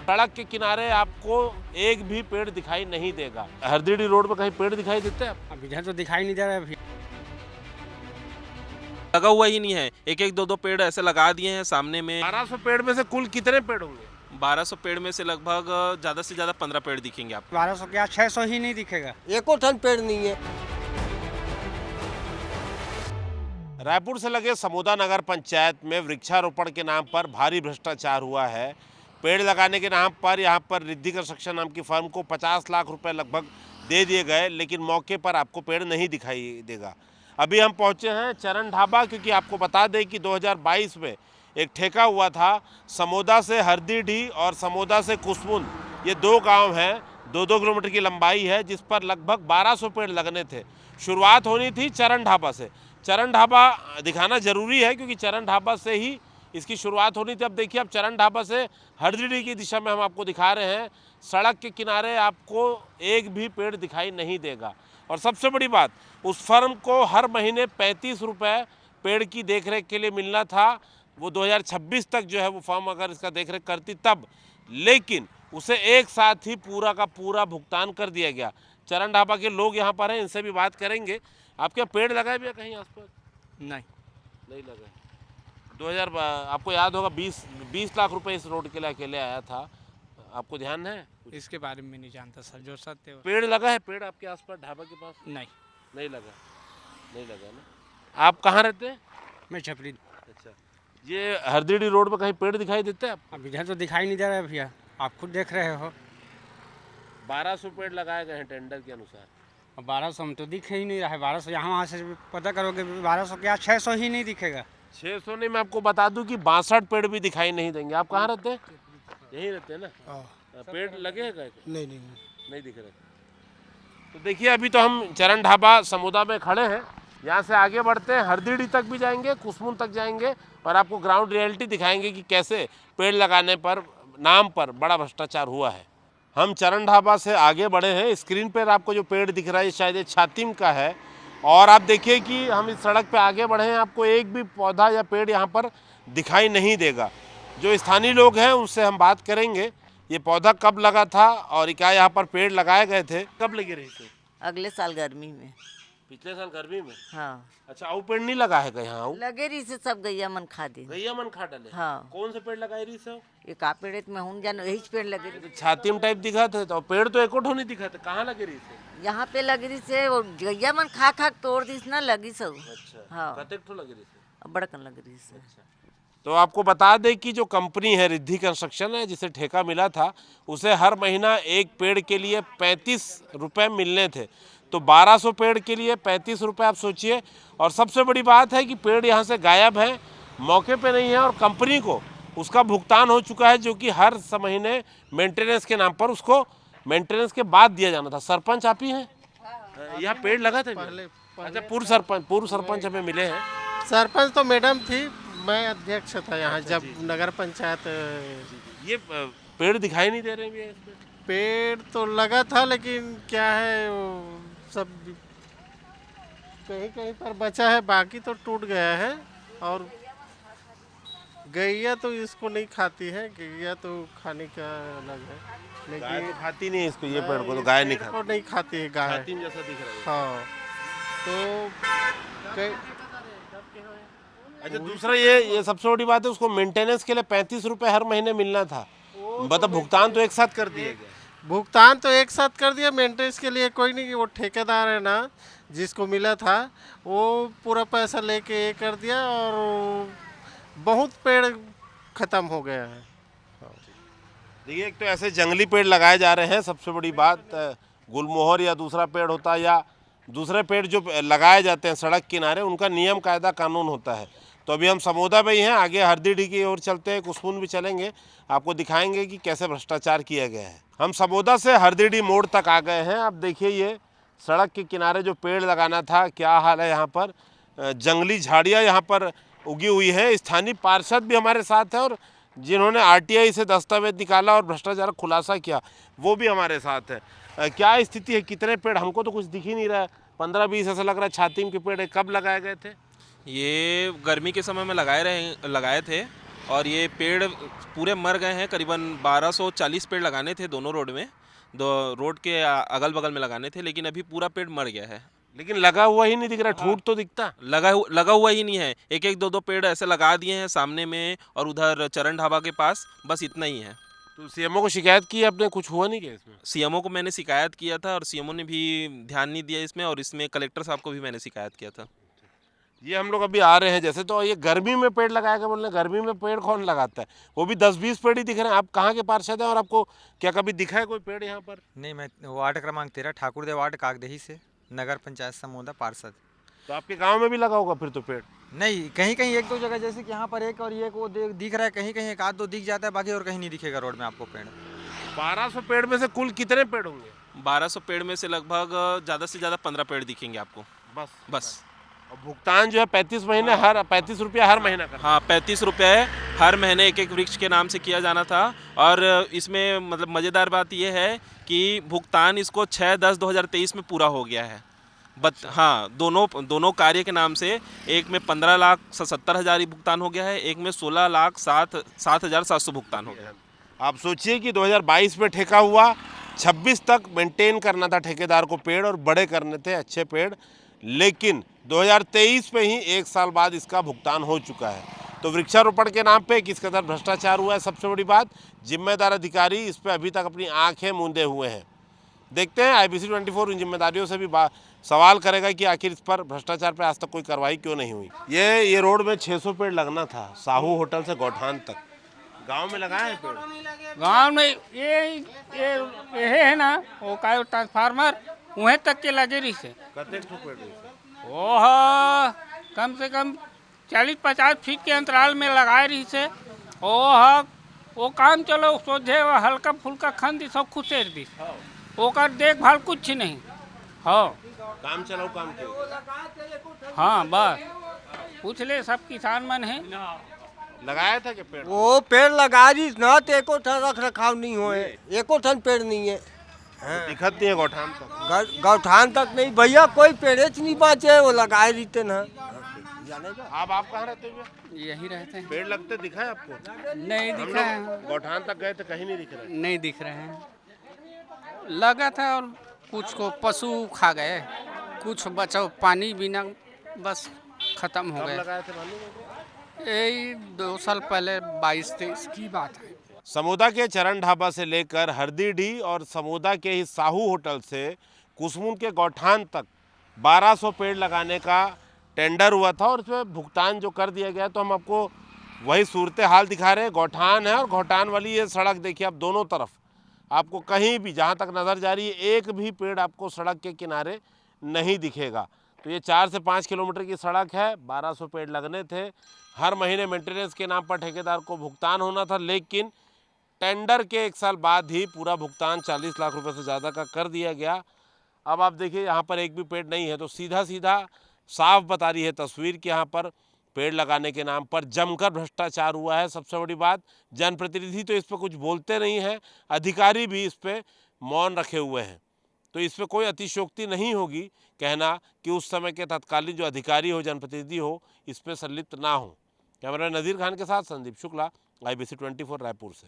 सड़क के किनारे आपको एक भी पेड़ दिखाई नहीं देगा। हरदीडी रोड पर कहीं पेड़ दिखाई देते हैं? अब इधर तो दिखाई नहीं दे रहा है अभी। लगा हुआ ही नहीं है, एक एक दो दो पेड़ ऐसे लगा दिए हैं सामने में। 1200 पेड़ में से कुल कितने पेड़ होंगे? 1200 पेड़ में से लगभग ज़्यादा से ज़्यादा 15 पेड़ दिखेंगे आपको। 1200 क्या 600 ही नहीं दिखेगा। एको ठन पेड़ नहीं है। रायपुर से लगे समोदा नगर पंचायत में वृक्षारोपण के नाम पर भारी भ्रष्टाचार हुआ है। पेड़ लगाने के नाम पर यहाँ पर रिद्धि कंस्ट्रक्शन नाम की फर्म को 50 लाख रुपए लगभग दे दिए गए, लेकिन मौके पर आपको पेड़ नहीं दिखाई देगा। अभी हम पहुँचे हैं चरण ढाबा, क्योंकि आपको बता दें कि 2022 में एक ठेका हुआ था। समोदा से हरदीडी और समोदा से कुसमुंद, ये दो गांव हैं, 2-2 किलोमीटर की लंबाई है, जिस पर लगभग 1200 पेड़ लगने थे। शुरुआत होनी थी चरण ढाबा से। चरण ढाबा दिखाना जरूरी है क्योंकि चरण ढाबा से ही इसकी शुरुआत होनी थी। अब देखिए, अब चरण ढाबा से हरदीडी की दिशा में हम आपको दिखा रहे हैं। सड़क के किनारे आपको एक भी पेड़ दिखाई नहीं देगा। और सबसे बड़ी बात, उस फर्म को हर महीने 35 रुपये पेड़ की देखरेख के लिए मिलना था। वो 2026 तक जो है वो फर्म अगर इसका देखरेख करती तब, लेकिन उसे एक साथ ही पूरा का पूरा भुगतान कर दिया गया। चरण ढाबा के लोग यहाँ पर हैं, इनसे भी बात करेंगे। आपके पेड़ लगाए भी है कहीं आसपास? नहीं लगाए। 2000 आपको याद होगा 20 लाख रुपए इस रोड के लिए अकेले आया था, आपको ध्यान है? इसके बारे में नहीं जानता सर, जो सत्य है। पेड़ लगा है? पेड़ आपके आसपास ढाबा के पास? नहीं लगा ना। आप कहाँ रहते हैं? मैं छपरी। अच्छा, ये हरदीडी रोड पर कहीं पेड़ दिखाई देते हैं आपको? अब इधर तो दिखाई नहीं दे रहा है भैया, आप खुद देख रहे हो। 1200 पेड़ लगाए गए हैं टेंडर के अनुसार। अब 1200 में तो दिख ही नहीं रहा है। 1200 यहाँ वहाँ से पता करोगे, 1200 क्या 600 ही नहीं दिखेगा। 600 नहीं, मैं आपको बता दूं कि 62 पेड़ भी दिखाई नहीं देंगे। आप कहाँ रहते हैं? यहीं रहते हैं ना? पेड़ लगे हैं कहीं? नहीं दिख रहे। तो देखिए, अभी तो हम चरण ढाबा समोदा में खड़े हैं। यहाँ से आगे बढ़ते हैं, हरदीडी तक भी जाएंगे, कुसमुंद तक जाएंगे और आपको ग्राउंड रियलिटी दिखाएंगे कि कैसे पेड़ लगाने पर नाम पर बड़ा भ्रष्टाचार हुआ है। हम चरण ढाबा से आगे बढ़े हैं। स्क्रीन पर आपको जो पेड़ दिख रहा है शायद ये छातिम का है। और आप देखिए कि हम इस सड़क पे आगे बढ़े हैं, आपको एक भी पौधा या पेड़ यहाँ पर दिखाई नहीं देगा। जो स्थानीय लोग हैं उनसे हम बात करेंगे, ये पौधा कब लगा था और क्या यहाँ पर पेड़ लगाए गए थे, कब लगे रही थे? अगले साल गर्मी में। पिछले साल गर्मी में? हाँ। अच्छा, आऊ पेड़ नहीं लगा है यहाँ? आऊ लगे रही से सब गैया मन खा दे। गैया मन खा डाले? हाँ। कौन से पेड़ लगाए रही से? ये का पेड़ में हूँ जानो, यही पेड़ लगे रही। छातिम टाइप दिखा थे, तो पेड़ तो एको ठो नहीं दिखा था। कहाँ लगे रही थे? यहाँ पे लगी रही से वो गैया मन खा खा तोड़ दी ना, लगी सब। अच्छा, हाँ। कतेक ठो लगे रही थी? बड़कन लग रही से। तो आपको बता दें कि जो कंपनी है रिद्धि कंस्ट्रक्शन है, जिसे ठेका मिला था, उसे हर महीना एक पेड़ के लिए 35 रुपये मिलने थे। तो 1200 पेड़ के लिए 35 रुपये, आप सोचिए। और सबसे बड़ी बात है कि पेड़ यहाँ से गायब है, मौके पे नहीं है और कंपनी को उसका भुगतान हो चुका है, जो कि हर महीने मेंटेनेंस के नाम पर उसको मेंटेनेंस के बाद दिया जाना था। सरपंच आप ही हैं? यहाँ पेड़ लगा था पहले? अच्छा, पूर्व सरपंच हमें मिले हैं। सरपंच तो मैडम थी, मैं अध्यक्ष था यहाँ जब नगर पंचायत। ये पेड़ दिखाई नहीं दे रहे हैं? पेड़ तो लगा था, लेकिन क्या है वो सब कहीं कहीं पर बचा है, बाकी तो टूट गया है। और गैया तो इसको नहीं खाती है, गैया तो खाने का अलग है, गाय लेकिन तो खाती नहीं है इसको, ये पेड़ को तो गाय नहीं पेड़ खाती। को नहीं खाती है गाय। छातिम जैसा दिख रहा है। हाँ, तो अच्छा, दूसरा ये सबसे बड़ी बात है, उसको मेंटेनेंस के लिए 35 रुपये हर महीने मिलना था। मतलब भुगतान तो एक साथ कर दिया गया। भुगतान तो एक साथ कर दिया, मेंटेनेंस के लिए कोई नहीं। वो ठेकेदार है ना, जिसको मिला था, वो पूरा पैसा लेके ये कर दिया और बहुत पेड़ खत्म हो गया है। देखिए, एक तो ऐसे जंगली पेड़ लगाए जा रहे हैं। सबसे बड़ी बात, गुलमोहर या दूसरा पेड़ होता है, या दूसरे पेड़ जो लगाए जाते हैं सड़क किनारे, उनका नियम कायदा कानून होता है। तो अभी हम समोदा में ही हैं, आगे हरदीडी की ओर चलते हैं, कुसमुंद भी चलेंगे, आपको दिखाएंगे कि कैसे भ्रष्टाचार किया गया है। हम समोदा से हरदीडी मोड़ तक आ गए हैं। अब देखिए, ये सड़क के किनारे जो पेड़ लगाना था, क्या हाल है यहाँ पर। जंगली झाड़ियाँ यहाँ पर उगी हुई है। स्थानीय पार्षद भी हमारे साथ है और जिन्होंने RTI से दस्तावेज निकाला और भ्रष्टाचार खुलासा किया, वो भी हमारे साथ है। क्या स्थिति है, कितने पेड़? हमको तो कुछ दिख ही नहीं रहा है। 15-20 ऐसा लग रहा है छातिम के पेड़ है। कब लगाए गए थे? ये गर्मी के समय में लगाए थे और ये पेड़ पूरे मर गए हैं। करीबन 1240 पेड़ लगाने थे दोनों रोड में, दो रोड के अगल बगल में लगाने थे, लेकिन अभी पूरा पेड़ मर गया है। लेकिन लगा हुआ ही नहीं दिख रहा, ठूंठ तो दिखता। लगा हुआ ही नहीं है। एक एक दो दो पेड़ ऐसे लगा दिए हैं सामने में और उधर चरण ढाबा के पास, बस इतना ही है। तो सीएमओ को शिकायत की आपने, कुछ हुआ नहीं क्या इसमें? सीएमओ को मैंने शिकायत किया था और सीएमओ ने भी ध्यान नहीं दिया इसमें, और इसमें कलेक्टर साहब को भी मैंने शिकायत किया था। ये हम लोग अभी आ रहे हैं जैसे, तो ये गर्मी में पेड़ लगाएगा बोल रहे हैं, गर्मी में पेड़ कौन लगाता है? वो भी 10-20 पेड़ ही दिख रहे हैं। आप कहाँ के पार्षद हैं और आपको क्या कभी दिखा है कोई पेड़ यहाँ पर? नहीं, मैं वार्ड क्रमांक 13 ठाकुरदेव वार्ड कागदेही से, नगर पंचायत समोदा पार्षद। तो आपके गांव में भी लगा होगा फिर तो पेड़? नहीं, कहीं कहीं एक दो जगह, जैसे कि यहाँ पर एक और ये को दिख रहा है, कहीं कहीं एक आध दो दिख जाता है, बाकी और कहीं नहीं दिखेगा रोड में आपको पेड़। 1200 पेड़ में से कुल कितने पेड़ होंगे? 1200 पेड़ में से लगभग ज़्यादा से ज़्यादा 15 पेड़ दिखेंगे आपको बस। और भुगतान जो है 35 रुपया हर महीना का? हाँ, 35 रुपये हर महीने एक एक वृक्ष के नाम से किया जाना था। और इसमें मतलब मज़ेदार बात यह है कि भुगतान इसको 6/10/2023 में पूरा हो गया है। हाँ, दोनों कार्य के नाम से, एक में 15,77,000 भुगतान हो गया है, एक में 16,07,700 भुगतान हो गया है। आप सोचिए कि 2022 में ठेका हुआ, 26 तक मेंटेन करना था ठेकेदार को पेड़ और बड़े करने थे अच्छे पेड़, लेकिन 2023 में ही एक साल बाद इसका भुगतान हो चुका है। तो वृक्षारोपण के नाम पे किस कदर भ्रष्टाचार हुआ है, सबसे बड़ी बात। जिम्मेदार अधिकारी इस पर अभी तक अपनी आंखें मूंदे हुए हैं। देखते हैं IBC 24 इन जिम्मेदारियों से भी सवाल करेगा कि आखिर इस पर भ्रष्टाचार पे आज तक कोई कार्रवाई क्यों नहीं हुई। ये रोड में 600 पेड़ लगना था, साहू होटल से गौठान तक। गांव में लगाए हैं पेड़? गांव में ये है ना, वो का ट्रांसफार्मर वहीं तक के लगे रही से। कतेक ठो पेड़ रही से? ओह कम से कम 40-50 फीट के अंतराल में लगाए रही से। वो काम चलो सोझे हल्का फुल्का खन दी, सब खुशेर दी, ओकर देखभाल कुछ नहीं। हाँ, काम चलाओ काम क्यों? हाँ बस पूछ ले, सब किसान मन है। लगाया था क्या पेड़? वो पेड़ लगा दी ना, तो एको ठन रख रखाव नहीं होए, एको ठन पेड़ नहीं है। दिखत नहीं है गौठान तक? गौठान तक नहीं भैया, कोई पेड़ेच नहीं बाचे, वो लगाए रहते ना। आप कहाँ रहते हुए? यही रहते हैं। पेड़ लगते दिखा है आपको? नहीं हम दिखा है, लोग गौठान तक गए थे, कहीं नहीं दिख रहा। नहीं दिख रहे हैं। लगा था और कुछ को पशु खा गए, कुछ बचाओ पानी बिना बस खत्म हो कब गए। लगाए थे मालूम है? यही 2 साल पहले 22-23 की बात है। समोदा के चरण ढाबा से लेकर हरदीडी और समोदा के ही साहू होटल से कुसमुन के गौठान तक 1200 पेड़ लगाने का टेंडर हुआ था और इसमें भुगतान जो कर दिया गया। तो हम आपको वही सूरत हाल दिखा रहे हैं। गौठान है और गौठान वाली ये सड़क देखिए आप, दोनों तरफ आपको कहीं भी जहाँ तक नज़र जा रही है एक भी पेड़ आपको सड़क के किनारे नहीं दिखेगा। तो ये 4 से 5 किलोमीटर की सड़क है, 1200 पेड़ लगने थे। हर महीने मेंटेनेंस के नाम पर ठेकेदार को भुगतान होना था, लेकिन टेंडर के 1 साल बाद ही पूरा भुगतान 40 लाख रुपए से ज़्यादा का कर दिया गया। अब आप देखिए यहाँ पर एक भी पेड़ नहीं है, तो सीधा सीधा साफ बता रही है तस्वीर कि यहाँ पर पेड़ लगाने के नाम पर जमकर भ्रष्टाचार हुआ है। सबसे बड़ी बात, जनप्रतिनिधि तो इस पर कुछ बोलते नहीं हैं, अधिकारी भी इस पर मौन रखे हुए हैं। तो इस पर कोई अतिशयोक्ति नहीं होगी कहना कि उस समय के तत्कालीन जो अधिकारी हो, जनप्रतिनिधि हो, इस पर संलिप्त ना हो। कैमरा नज़ीर खान के साथ संदीप शुक्ला, IBC 24 रायपुर से।